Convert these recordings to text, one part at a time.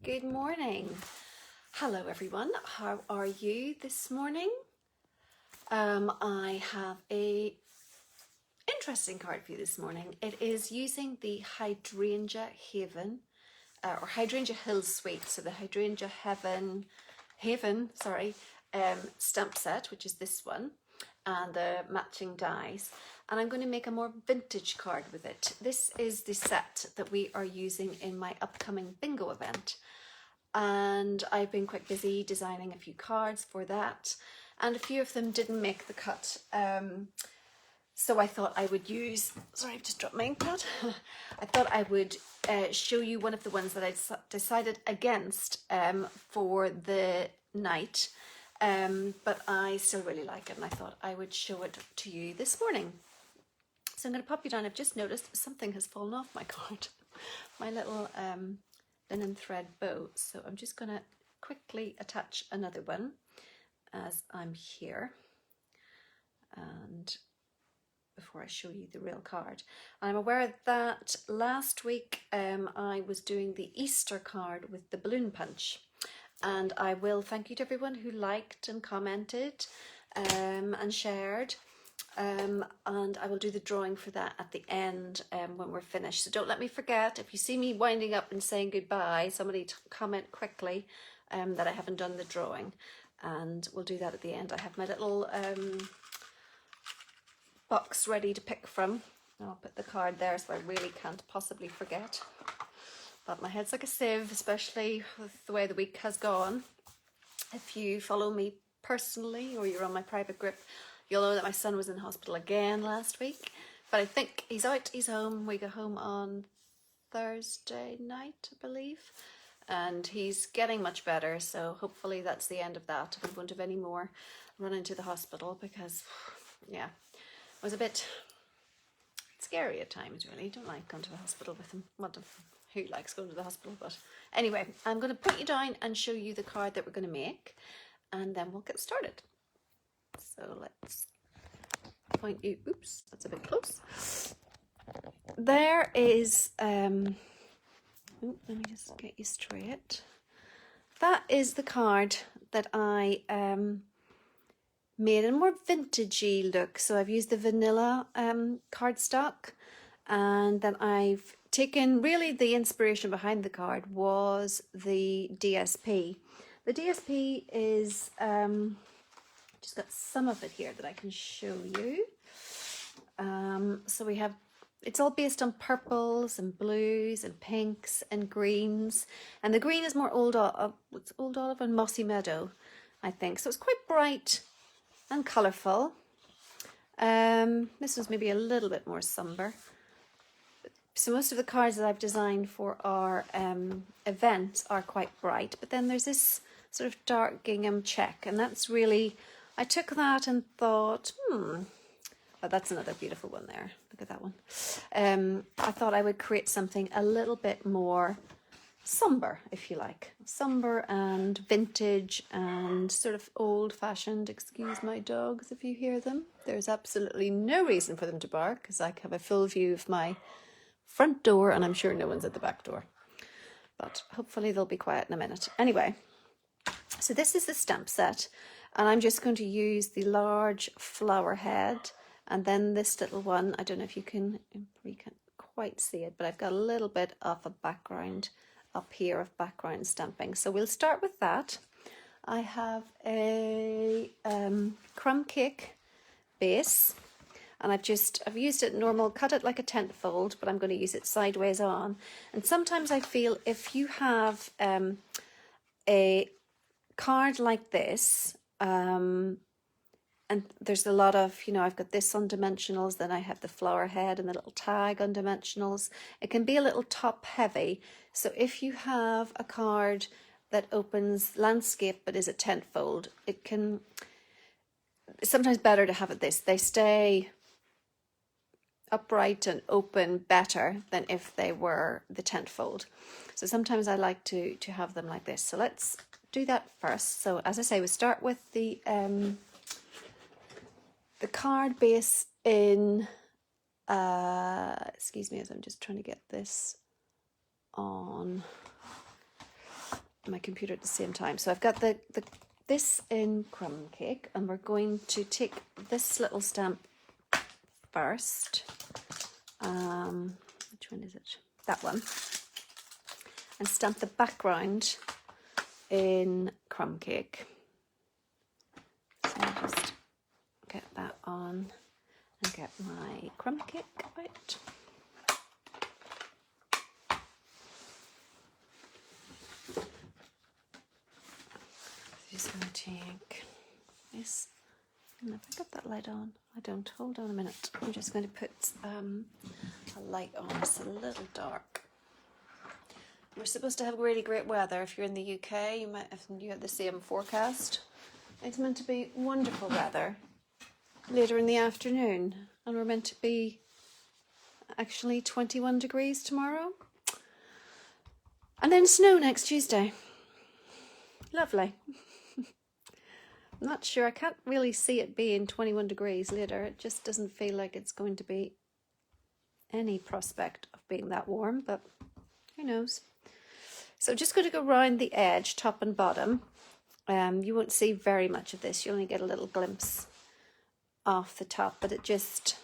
Good morning. Hello everyone. How are you this morning? I have a interesting card for you this morning. It is using the Hydrangea Haven or Hydrangea Hill suite. So the Hydrangea Haven, stamp set, which is this one, and the matching dies. And I'm going to make a more vintage card with it. This is the set that we are using in my upcoming bingo event. And I've been quite busy designing a few cards for that, and a few of them didn't make the cut. So I thought I would use, sorry, I've just dropped my ink pad. I thought I would show you one of the ones that I decided against for the night, but I still really like it, and I thought I would show it to you this morning. So I'm going to pop you down. I've just noticed something has fallen off my card. My little linen thread bow. So I'm just going to quickly attach another one as I'm here, and before I show you the real card. I'm aware that last week I was doing the Easter card with the balloon punch, and I will thank you to everyone who liked and commented and shared. And I will do the drawing for that at the end when we're finished. So don't let me forget. If you see me winding up and saying goodbye, somebody comment quickly that I haven't done the drawing, and we'll do that at the end. I have my little box ready to pick from. I'll put the card there so I really can't possibly forget. But my head's like a sieve, especially with the way the week has gone. If you follow me personally or you're on my private group, you'll know that my son was in hospital again last week, but I think he's out, he's home. We go home on Thursday night, I believe, and he's getting much better, so hopefully that's the end of that. We won't have any more run into the hospital, because, yeah, it was a bit scary at times, really. Don't like going to the hospital with him. Who likes going to the hospital? But anyway, I'm going to put you down and show you the card that we're going to make, and then we'll get started. So let's point you, oops, that's a bit close. There is, let me just get you straight. That is the card that I made in a more vintagey look. So I've used the vanilla cardstock, and then I've taken, really the inspiration behind the card was the DSP. The DSP is, just got some of it here that I can show you. So we have, it's all based on purples and blues and pinks and greens, and the green is more old olive and mossy meadow, I think. So it's quite bright and colourful. This one's maybe a little bit more somber. So most of the cards that I've designed for our event are quite bright, but then there's this sort of dark gingham check, and that's really, I took that and thought, oh, that's another beautiful one there. Look at that one. I thought I would create something a little bit more somber, if you like. Somber and vintage and sort of old-fashioned. Excuse my dogs if you hear them. There's absolutely no reason for them to bark, because I have a full view of my front door, and I'm sure no one's at the back door. But hopefully they'll be quiet in a minute. Anyway, so this is the stamp set. And I'm just going to use the large flower head, and then this little one. I don't know if you can't quite see it, but I've got a little bit of a background up here of background stamping. So we'll start with that. I have a crumb cake base, and I've used it normal, cut it like a tent fold, but I'm going to use it sideways on. And sometimes I feel if you have a card like this, and there's a lot of, I've got this on dimensionals, then I have the flower head and the little tag on dimensionals. It can be a little top heavy. So if you have a card that opens landscape but is a tent fold, it's sometimes better to have it this. They stay upright and open better than if they were the tent fold. So sometimes I like to have them like this. So let's do that first. So as I say, we start with the card base in, excuse me as I'm just trying to get this on my computer at the same time. So I've got this in crumb cake, and we're going to take this little stamp first. Which one is it? That one. And stamp the background in crumb cake. So I'll just get that on and get my crumb cake out. Just going to take this. Have I got that light on? I don't. Hold on a minute. I'm just going to put a light on. It's a little dark. We're supposed to have really great weather. If you're in the UK, you might have the same forecast. It's meant to be wonderful weather later in the afternoon, and we're meant to be actually 21 degrees tomorrow, and then snow next Tuesday. Lovely. I'm not sure. I can't really see it being 21 degrees later. It just doesn't feel like it's going to be any prospect of being that warm, but who knows. So I'm just going to go round the edge, top and bottom. You won't see very much of this. You only get a little glimpse off the top, but it just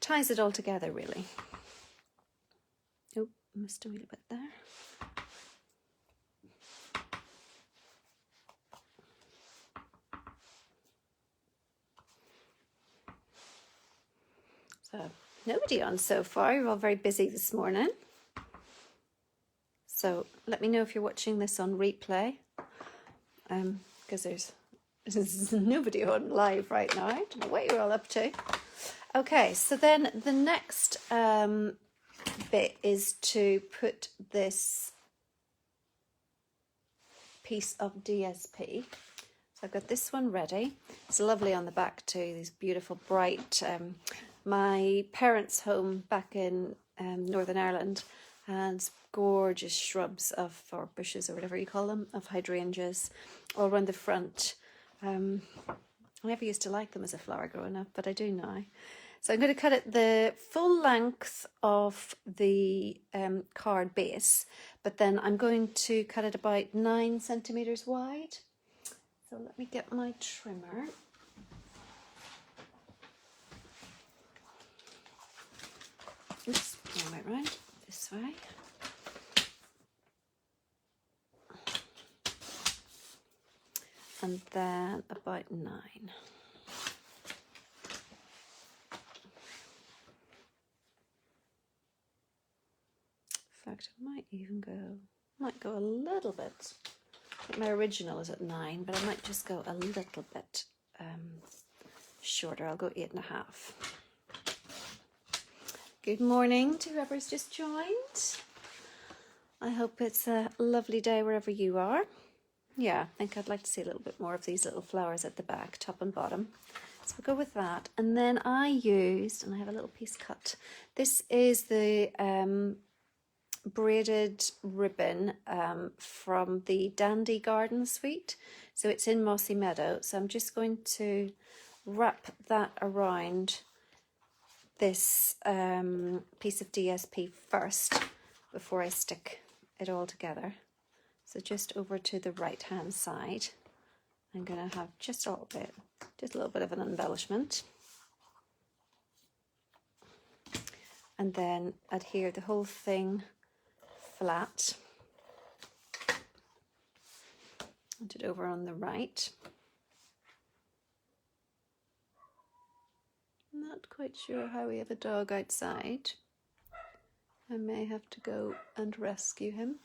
ties it all together, really. Oh, missed a little bit there. So nobody on so far. You're all very busy this morning. So let me know if you're watching this on replay, because there's nobody on live right now. I don't know what you're all up to. Okay, so then the next bit is to put this piece of DSP. So I've got this one ready. It's lovely on the back too, these beautiful bright, my parents' home back in Northern Ireland has gorgeous shrubs or bushes or whatever you call them, of hydrangeas all around the front. I never used to like them as a flower growing up, but I do now. So I'm going to cut it the full length of the card base, but then I'm going to cut it about 9 centimetres wide. So let me get my trimmer. Oops, wrong way round, this way. And then about 9. In fact, I might even go a little bit. I think my original is at 9, but I might just go a little bit shorter. I'll go 8.5. Good morning to whoever's just joined. I hope it's a lovely day wherever you are. Yeah, I think I'd like to see a little bit more of these little flowers at the back, top and bottom. So we'll go with that. And then I used, and I have a little piece cut. This is the Braided Ribbon from the Dandy Garden Suite. So it's in Mossy Meadow. So I'm just going to wrap that around this piece of DSP first before I stick it all together. So just over to the right hand side, I'm going to have just a little bit of an embellishment, and then adhere the whole thing flat. Put it over on the right. I'm not quite sure how we have a dog outside. I may have to go and rescue him.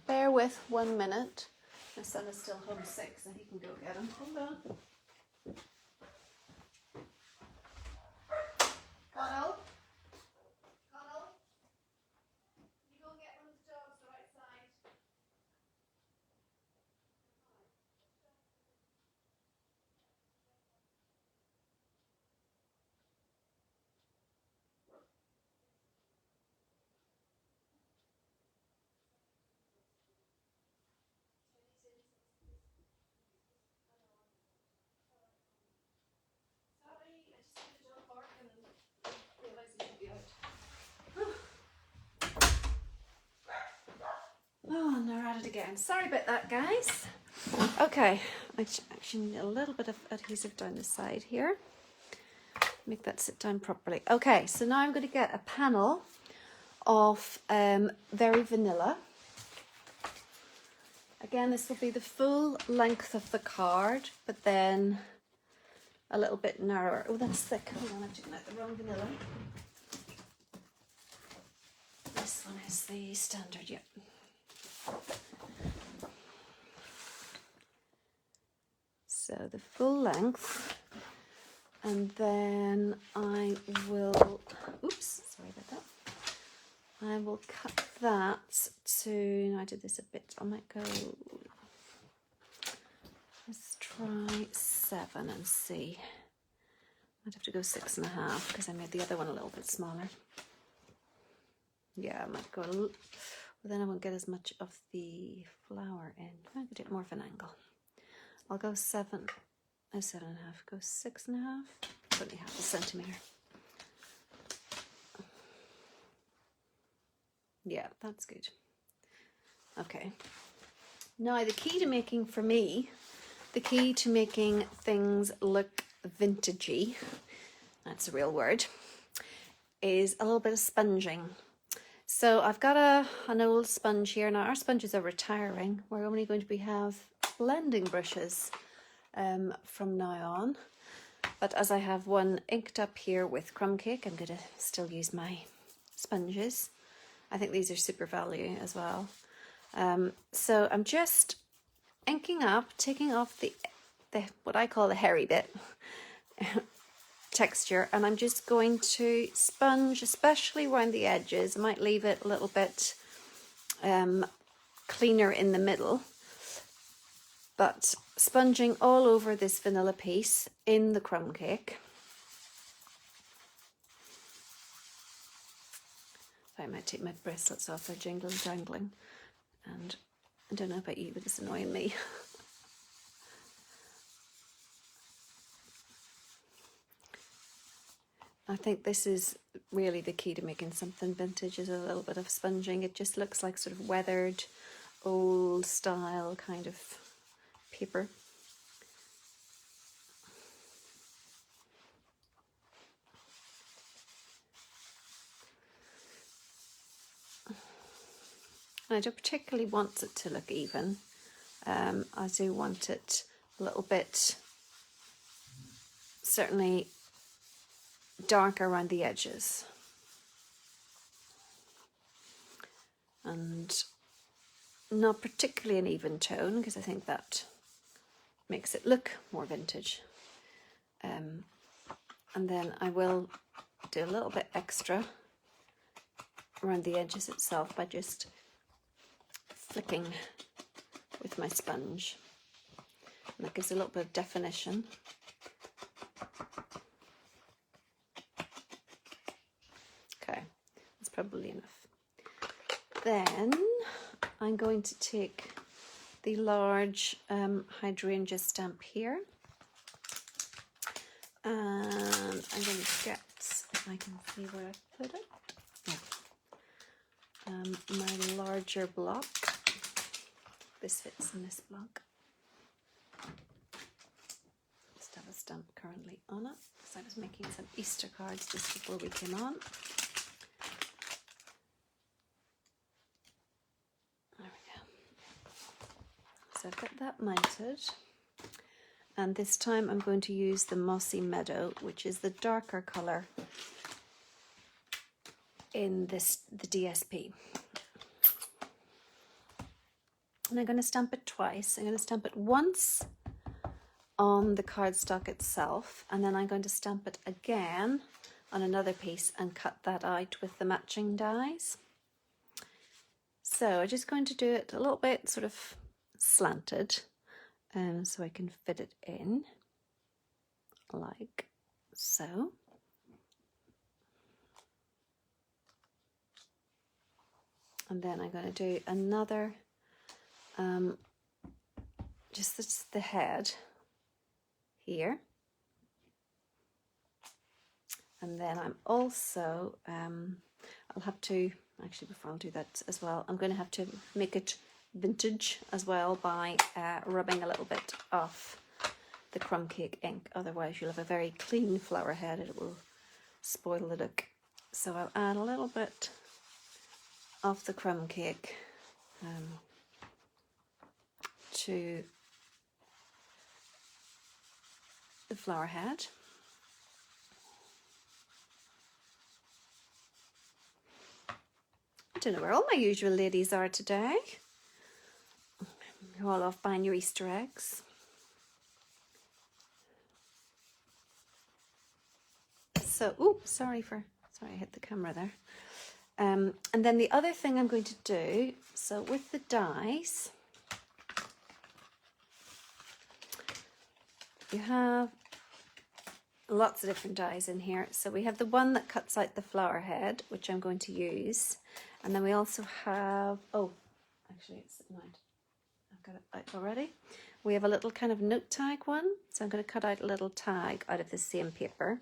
Bear with 1 minute. My son is still homesick, so he can go get him. Hold on. Connell? Connell? You go get one of the dogs, they're outside. Oh, and they're at it again. Sorry about that, guys. Okay, I actually need a little bit of adhesive down the side here. Make that sit down properly. Okay, so now I'm going to get a panel of Very Vanilla. Again, this will be the full length of the card, but then a little bit narrower. Oh, that's thick. Hold on, I've taken out the wrong vanilla. This one is the standard, yeah. So the full length, and then I will, oops, sorry about that. I will cut that to, I did this a bit, I might go, let's try 7 and see. I'd have to go 6.5 because I made the other one a little bit smaller. Yeah, I might go, well, then I won't get as much of the flower in. I could do it more of an angle. I'll go 7, no 7.5, go 6.5, it's only 0.5 centimetre. Yeah, that's good. Okay. Now the key to making, for me, the key to making things look vintagey, that's a real word, is a little bit of sponging. So I've got an old sponge here. Now our sponges are retiring. We're only going to have blending brushes from now on. But as I have one inked up here with crumb cake, I'm going to still use my sponges. I think these are super value as well. So I'm just inking up, taking off the what I call the hairy bit texture, and I'm just going to sponge, especially around the edges. I might leave it a little bit cleaner in the middle, but sponging all over this vanilla piece in the crumb cake. I might take my bracelets off, they're jangling, and I don't know about you, but it's annoying me. I think this is really the key to making something vintage, is a little bit of sponging. It just looks like sort of weathered, old style kind of paper. And I don't particularly want it to look even. I do want it a little bit, certainly darker around the edges. And not particularly an even tone, because I think that makes it look more vintage. And then I will do a little bit extra around the edges itself by just flicking with my sponge. And that gives a little bit of definition. Okay, that's probably enough. Then I'm going to take the large hydrangea stamp here, and I'm going to get, if I can see where I put it, my larger block. This fits in this block. Just have a stamp currently on it, because I was making some Easter cards just before we came on. There we go. So I've got that mounted, and this time I'm going to use the Mossy Meadow, which is the darker colour in the DSP. And I'm going to stamp it twice. I'm going to stamp it once on the cardstock itself, and then I'm going to stamp it again on another piece and cut that out with the matching dies. So I'm just going to do it a little bit sort of slanted, so I can fit it in like so. And then I'm going to do another, just the head here. And then I'm also, I'll have to, actually before I'll do that as well, I'm going to have to make it vintage as well by rubbing a little bit off the crumb cake ink. Otherwise you'll have a very clean flower head and it will spoil the look. So I'll add a little bit of the crumb cake to the flower head. I don't know where all my usual ladies are today. You're all off buying your Easter eggs. So, oh, sorry I hit the camera there. And then the other thing I'm going to do, so with the dies, you have lots of different dies in here. So we have the one that cuts out the flower head, which I'm going to use. And then we also have, oh, actually it's at night. I've got it out already. We have a little kind of note tag one. So I'm going to cut out a little tag out of the same paper.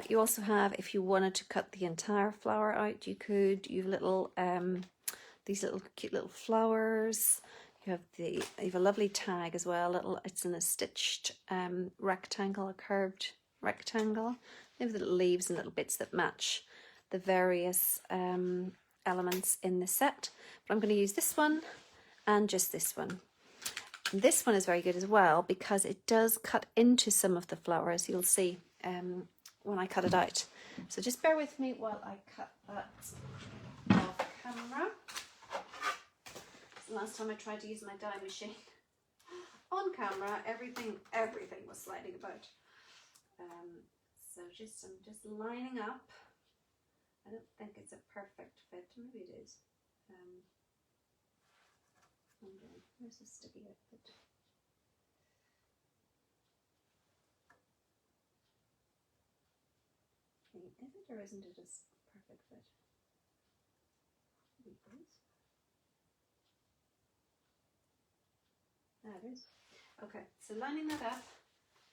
You also have, if you wanted to cut the entire flower out, you could. You have little, these little cute little flowers. You have a lovely tag as well. It's in a stitched rectangle, a curved rectangle. They have little leaves and little bits that match the various elements in the set. But I'm going to use this one and just this one. And this one is very good as well because it does cut into some of the flowers. You'll see when I cut it out. So just bear with me while I cut that off camera. The last time I tried to use my die machine on camera, everything was sliding about. So I'm just lining up. I don't think it's a perfect fit. Maybe it is. Where's the sticky outfit? Is it or isn't it a perfect fit? Maybe it is. It is. Okay, so lining that up,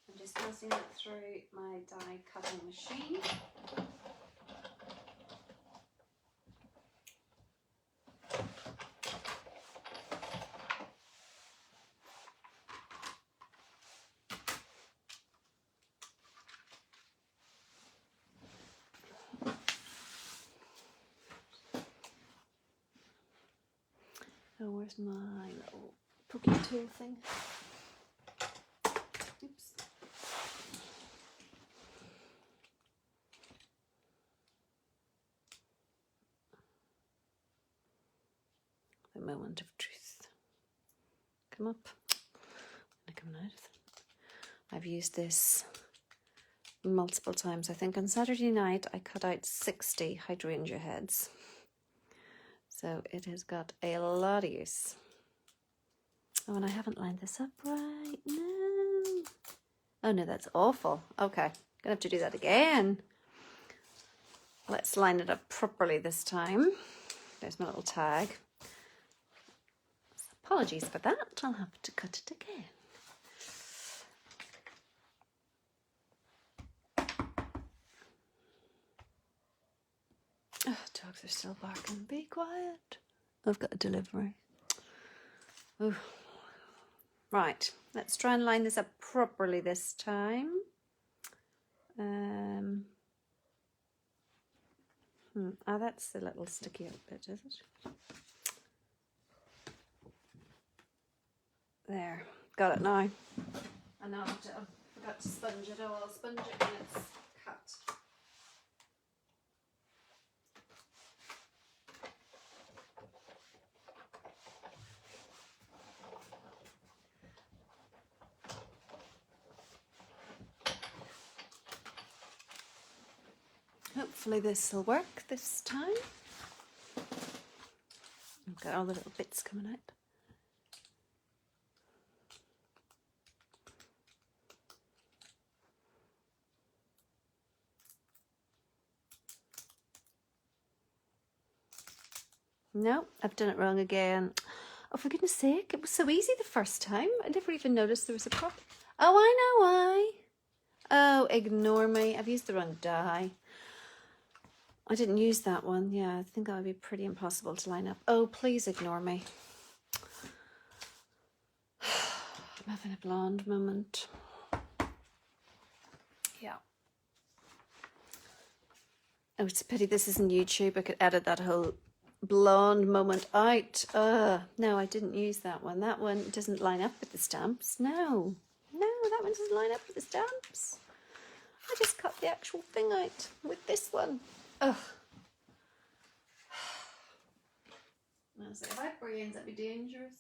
I'm just passing it through my die cutting machine. Oh, where's my little poking tool thing? Oops. The moment of truth. Come up. Come out. I've used this multiple times. I think on Saturday night I cut out 60 hydrangea heads. So it has got a lot of use. Oh, and I haven't lined this up right. No. Oh no, that's awful. Okay, gonna have to do that again. Let's line it up properly this time. There's my little tag. Apologies for that. I'll have to cut it again. Oh, dogs are still barking. Be quiet. I've got a delivery. Ooh. Right, let's try and line this up properly this time. Oh, that's the little sticky out bit, is it? There, got it now. And now I forgot to sponge it. Oh, I'll sponge it when it's cut. Hopefully this will work this time. I've got all the little bits coming out. No, I've done it wrong again. Oh, for goodness sake, it was so easy the first time. I never even noticed there was a problem. Oh, I know why. Oh, ignore me. I've used the wrong die. I didn't use that one. Yeah, I think that would be pretty impossible to line up. Oh, please ignore me. I'm having a blonde moment. Yeah. Oh, it's a pity this isn't YouTube. I could edit that whole blonde moment out. No, I didn't use that one. That one doesn't line up with the stamps. No, that one doesn't line up with the stamps. I just cut the actual thing out with this one. Ugh. I was like, if I had brains, that'd be dangerous.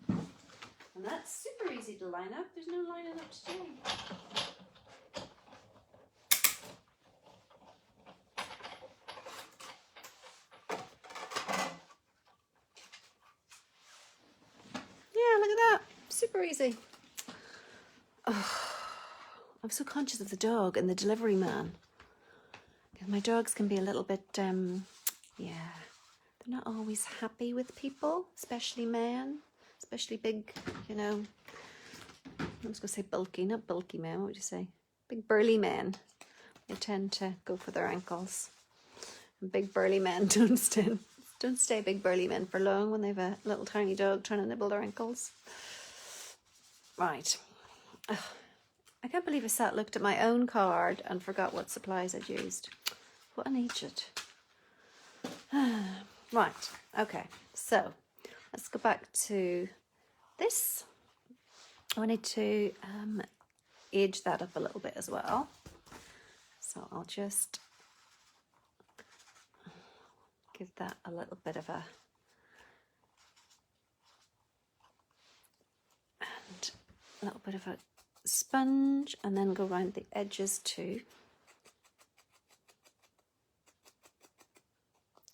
And that's super easy to line up. There's no lining up to do. Yeah, look at that. Super easy. Oh, I'm so conscious of the dog and the delivery man. My dogs can be a little bit, yeah, they're not always happy with people, especially men, especially big, you know, I was going to say bulky, not bulky men, what would you say? Big burly men. They tend to go for their ankles. And big burly men don't stay big burly men for long when they have a little tiny dog trying to nibble their ankles. Right. Ugh. I can't believe I looked at my own card and forgot what supplies I'd used. What an idiot. Right, okay, so let's go back to this. I need to age that up a little bit as well. So I'll just give that a little bit of a sponge, and then go around the edges too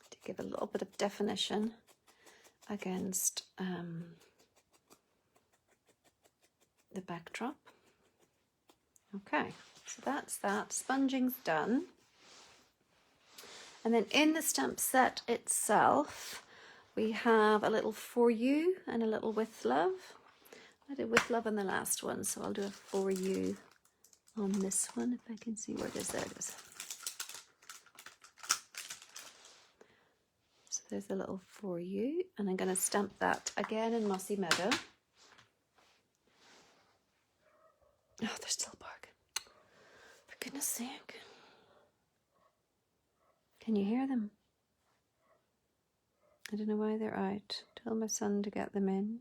to give a little bit of definition against the backdrop. Okay, so that's that. Sponging's done. And then in the stamp set itself, we have a little For You and a little With Love. I did With Love on the last one, so I'll do a For You on this one, if I can see where it is. There it is. So there's a little For You, and I'm going to stamp that again in Mossy Meadow. Oh, they're still barking. For goodness sake. Can you hear them? I don't know why they're out. Tell my son to get them in.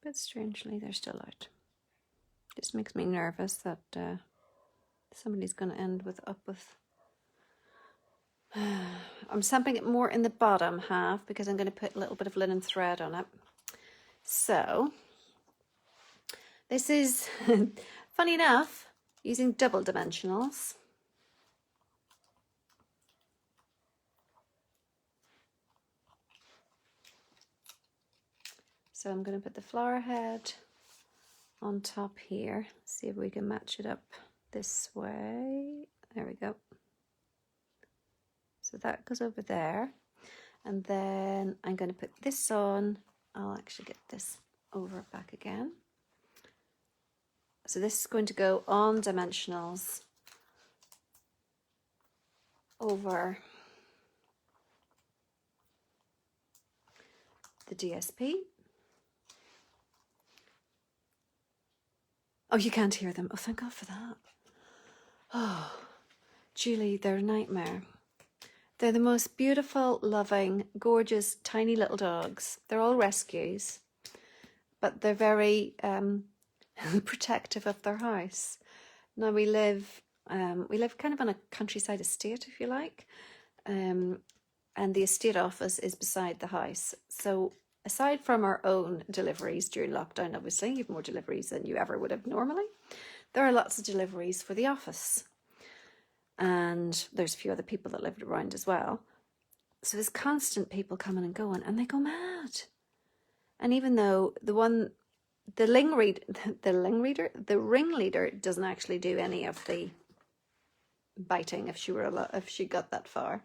But strangely, they're still out. Just makes me nervous that somebody's going to end up with... I'm stamping it more in the bottom half because I'm going to put a little bit of linen thread on it. So, this is, funny enough, using double dimensionals. So I'm going to put the flower head on top here. See if we can match it up this way. There we go. So that goes over there. And then I'm going to put this on. I'll actually get this over back again. So this is going to go on dimensionals over the DSP. Oh, you can't hear them. Oh, thank God for that. Oh, Julie, they're a nightmare. They're the most beautiful, loving, gorgeous, tiny little dogs. They're all rescues, but they're very protective of their house. Now we live kind of on a countryside estate, if you like, and the estate office is beside the house. So aside from our own deliveries during lockdown, obviously, you have more deliveries than you ever would have normally. There are lots of deliveries for the office. And there's a few other people that live around as well. So there's constant people coming and going, and they go mad. And even though the ringleader doesn't actually do any of the biting if she got that far.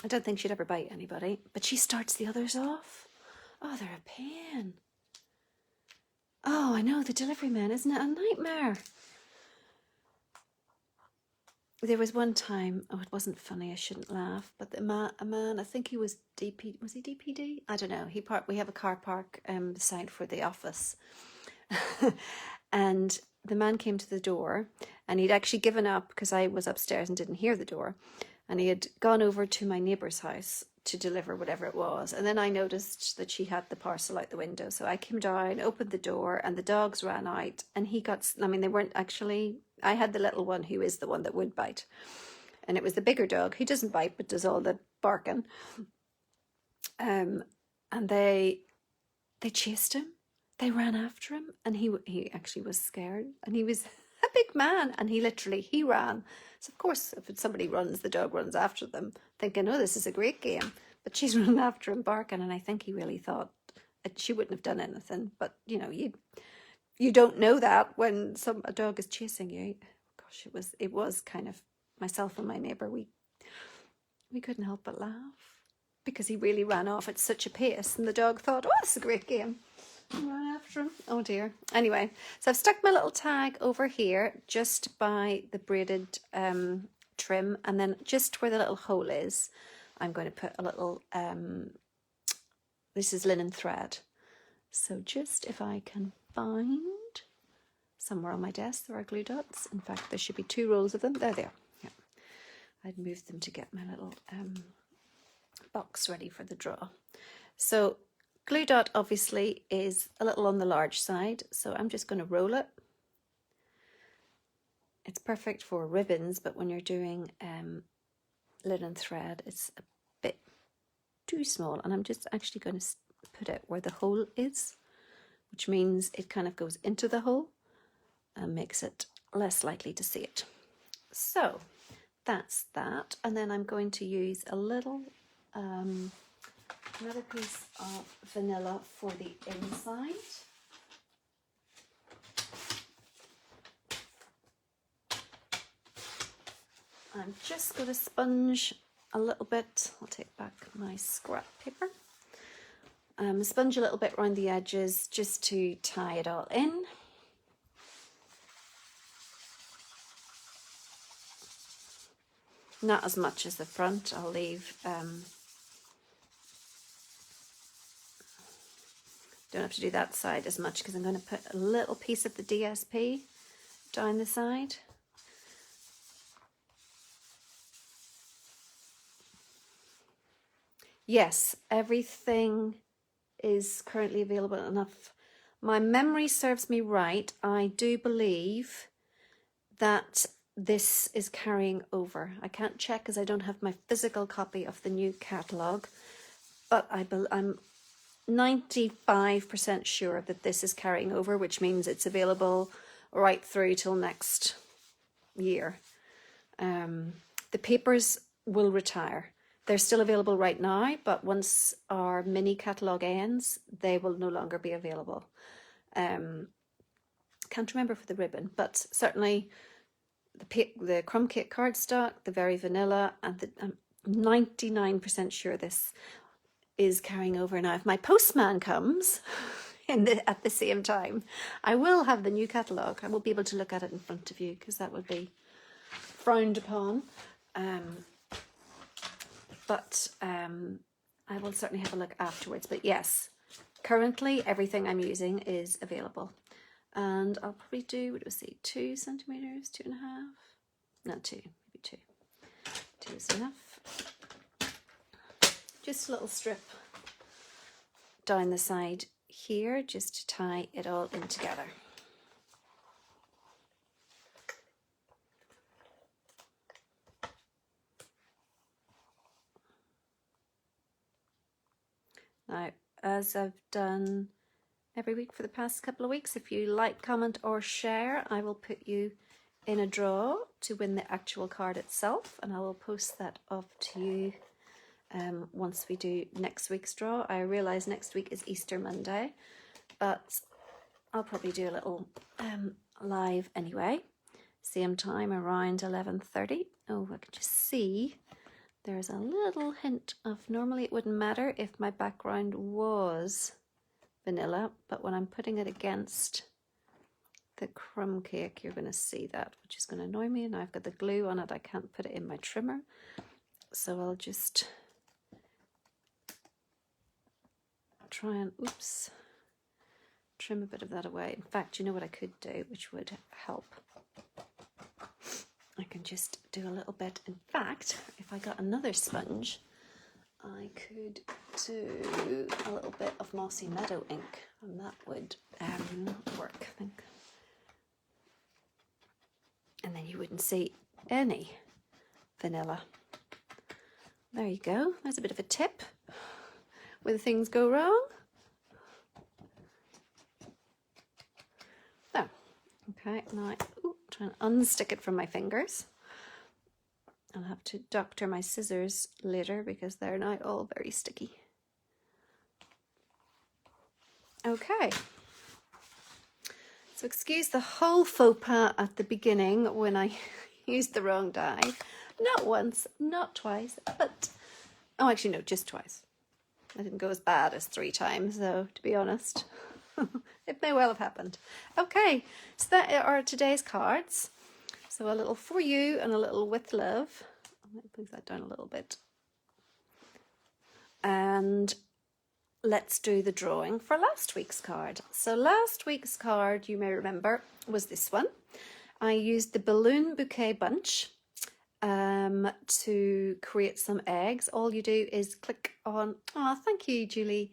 I don't think she'd ever bite anybody, but she starts the others off. Oh, they're a pain. Oh, I know, the delivery man, isn't it a nightmare? there was one time, oh, it wasn't funny, I shouldn't laugh, but a man, I think he was was he DPD? I don't know. We have a car park beside for the office. And the man came to the door, and he'd actually given up because I was upstairs and didn't hear the door. And he had gone over to my neighbour's house to deliver whatever it was. And then I noticed that she had the parcel out the window. So I came down, opened the door, and the dogs ran out. And he got, I mean, they weren't actually, I had the little one who is the one that would bite. And it was the bigger dog. He doesn't bite, but does all the barking. And they chased him. They ran after him, and he actually was scared. And he was a big man, and he ran. So of course, if somebody runs, the dog runs after them, thinking, oh, this is a great game. But she's running after him, barking, and I think he really thought she wouldn't have done anything. But, you know, you don't know that when a dog is chasing you. Gosh, it was kind of, myself and my neighbour, we couldn't help but laugh because he really ran off at such a pace, and the dog thought, oh, it's a great game. Ran after him. Oh dear. Anyway, so I've stuck my little tag over here just by the braided trim, and then just where the little hole is, I'm going to put a little, this is linen thread. So just if I can find somewhere on my desk, there are glue dots. In fact, there should be 2 rolls of them. There they are. Yeah. I'd moved them to get my little box ready for the draw. So glue dot obviously is a little on the large side, so I'm just going to roll it. It's perfect for ribbons, but when you're doing linen thread, it's a bit too small, and I'm just actually going to put it where the hole is, which means it kind of goes into the hole and makes it less likely to see it. So that's that, and then I'm going to use a little another piece of vanilla for the inside. I'm just going to sponge a little bit. I'll take back my scrap paper. Sponge a little bit around the edges just to tie it all in. Not as much as the front. I'll leave don't have to do that side as much because I'm going to put a little piece of the DSP down the side. Yes, everything is currently available enough. My memory serves me right. I do believe that this is carrying over. I can't check because I don't have my physical copy of the new catalogue, but I'm 95% sure that this is carrying over, which means it's available right through till next year. The papers will retire. They're still available right now, but once our mini catalogue ends, they will no longer be available. Can't remember for the ribbon, but certainly the crumb cake cardstock, the very vanilla, and I'm 99% sure this is carrying over. Now, if my postman comes at the same time, I will have the new catalogue. I won't be able to look at it in front of you because that would be frowned upon. But I will certainly have a look afterwards. But yes, currently everything I'm using is available. And I'll probably do, what do I say, 2 centimeters, 2.5? Not 2, maybe 2. 2 is enough. Just a little strip down the side here just to tie it all in together. Now, as I've done every week for the past couple of weeks, if you like, comment or share, I will put you in a draw to win the actual card itself, and I will post that off to you once we do next week's draw. I realise next week is Easter Monday, but I'll probably do a little live anyway. Same time, around 11:30. Oh, I can just see there's a little hint of, normally it wouldn't matter if my background was vanilla, but when I'm putting it against the crumb cake, you're going to see that, which is going to annoy me. And I've got the glue on it. I can't put it in my trimmer. So I'll just try and, oops, trim a bit of that away. In fact, you know what I could do, which would help? I can just do a little bit. In fact, if I got another sponge, I could do a little bit of Mossy Meadow ink, and that would work, I think. And then you wouldn't see any vanilla. There you go. There's a bit of a tip when things go wrong. Oh, okay. Now, try and unstick it from my fingers. I'll have to doctor my scissors later because they're now all very sticky. Okay. So excuse the whole faux pas at the beginning when I used the wrong die. Not once, not twice, but, oh actually no, just twice. I didn't go as bad as 3 times though, to be honest. It may well have happened. Okay, so that are today's cards. So a little for you and a little with love. I might move that down a little bit. And let's do the drawing for last week's card. So last week's card, you may remember, was this one. I used the balloon bouquet bunch to create some eggs. All you do is click on, oh, thank you, Julie.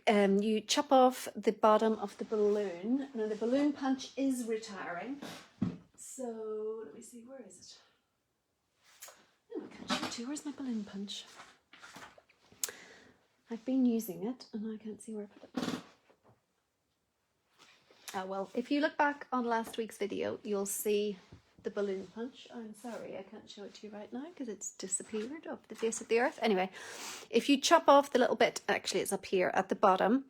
You chop off the bottom of the balloon. Now the balloon punch is retiring. So let me see, where is it? Oh, I can't show it to you. Where's my balloon punch? I've been using it and I can't see where I put it. Oh well, if you look back on last week's video, you'll see the balloon punch. I'm sorry, I can't show it to you right now because it's disappeared off the face of the earth. Anyway, if you chop off the little bit, actually it's up here at the bottom,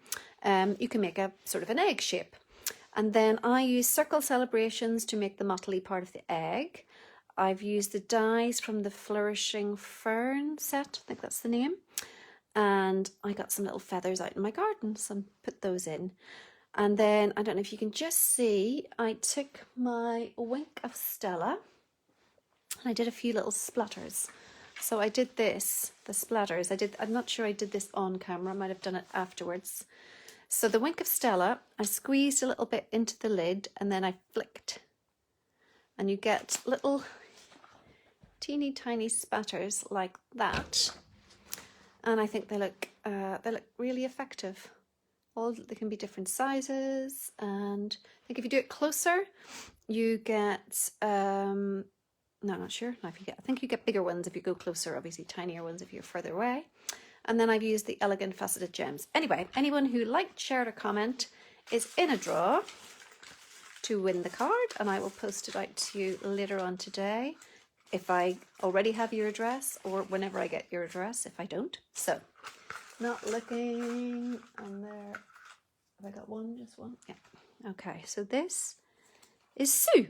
you can make a sort of an egg shape. And then I use Circle Celebrations to make the mottly part of the egg. I've used the dies from the Flourishing Fern set, I think that's the name. And I got some little feathers out in my garden, so I put those in. And then, I don't know if you can just see, I took my Wink of Stella and I did a few little splatters. So I did this, the splatters, I'm not sure I did this on camera, I might have done it afterwards. So the Wink of Stella, I squeezed a little bit into the lid and then I flicked. And you get little teeny tiny spatters like that. And I think they look really effective. They can be different sizes, and I think if you do it closer, you get no, I'm not sure. I think you get bigger ones if you go closer. Obviously, tinier ones if you're further away. And then I've used the Elegant Faceted Gems. Anyway, anyone who liked, shared, or comment is in a draw to win the card, and I will post it out to you later on today. If I already have your address or whenever I get your address, if I don't. So, not looking on there. Have I got one? Just one? Yeah. Okay, so this is Sue.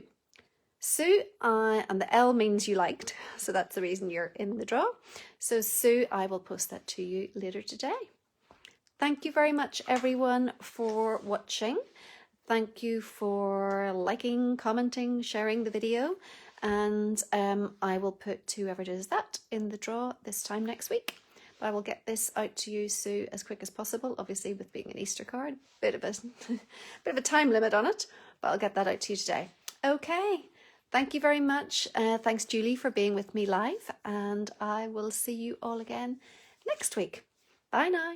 Sue, and the L means you liked, so that's the reason you're in the draw. So Sue, I will post that to you later today. Thank you very much, everyone, for watching. Thank you for liking, commenting, sharing the video. And I will put whoever does that in the draw this time next week. But I will get this out to you, Sue, as quick as possible. Obviously, with being an Easter card, bit of a time limit on it, but I'll get that out to you today. Okay, thank you very much. Thanks, Julie, for being with me live, and I will see you all again next week. Bye now.